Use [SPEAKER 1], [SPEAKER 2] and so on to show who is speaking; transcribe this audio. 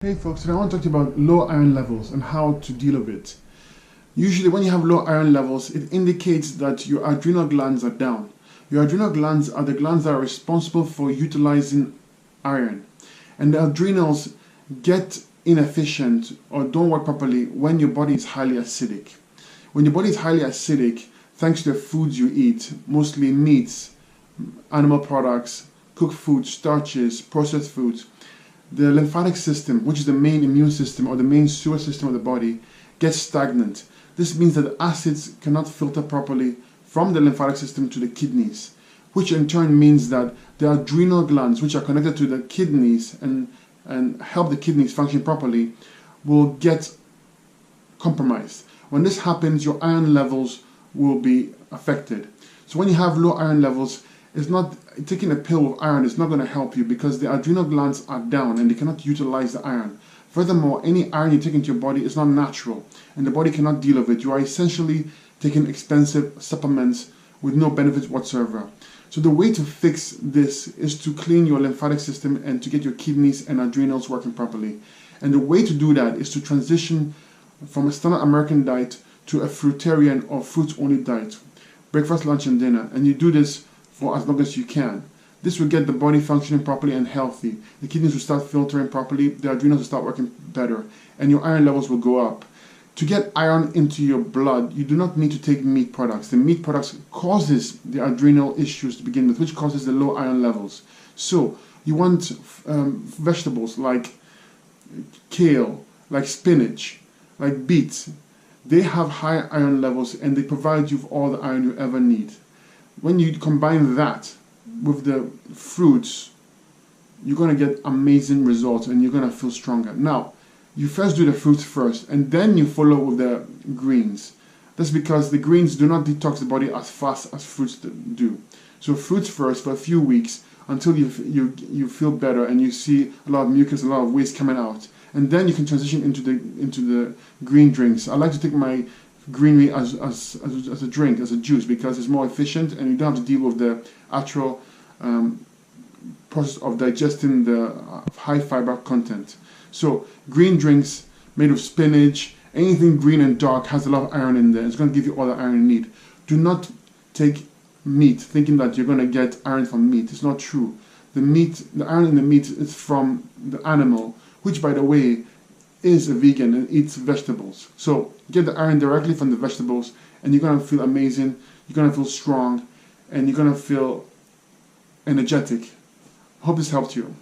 [SPEAKER 1] Hey folks, today I want to talk to you about low iron levels and how to deal with it. Usually when you have low iron levels, it indicates that your adrenal glands are down. Your adrenal glands are the glands that are responsible for utilizing iron. And the adrenals get inefficient or don't work properly when your body is highly acidic. When your body is highly acidic, thanks to the foods you eat, mostly meats, animal products, cooked foods, starches, processed foods, the lymphatic system, which is the main immune system or the main sewer system of the body, gets stagnant. This means that the acids cannot filter properly from the lymphatic system to the kidneys, which in turn means that the adrenal glands, which are connected to the kidneys and help the kidneys function properly, will get compromised. When this happens, your iron levels will be affected. So when you have low iron levels, it's not taking a pill with iron is not going to help you because the adrenal glands are down and they cannot utilize the iron. Furthermore, any iron you take into your body is not natural and the body cannot deal with it. You are essentially taking expensive supplements with no benefits whatsoever. So the way to fix this is to clean your lymphatic system and to get your kidneys and adrenals working properly. And the way to do that is to transition from a standard American diet to a fruitarian or fruits-only diet. Breakfast, lunch, and dinner. And you do this for as long as you can. This will get the body functioning properly and healthy. The kidneys will start filtering properly, the adrenals will start working better, and your iron levels will go up. To get iron into your blood, you do not need to take meat products. The meat products causes the adrenal issues to begin with, which causes the low iron levels. So you want vegetables like kale, like spinach, like beets. They have high iron levels and they provide you with all the iron you ever need. When you combine that with the fruits, you're going to get amazing results and you're going to feel stronger. Now, you first do the fruits first and then you follow with the greens. That's because the greens do not detox the body as fast as fruits do. So fruits first for a few weeks until you feel better and you see a lot of mucus, a lot of waste coming out. And then you can transition into the green drinks. I like to take my greenery as a drink, as a juice, because it's more efficient and you don't have to deal with the actual process of digesting the high fiber content. So green drinks made of spinach, anything green and dark has a lot of iron in there. It's going to give you all the iron you need. Do not take meat thinking that you're going to get iron from meat. It's not true. The iron in the meat is from the animal, which by the way is a vegan and eats vegetables. So get the iron directly from the vegetables and you're going to feel amazing, you're going to feel strong, and you're going to feel energetic. Hope this helped you.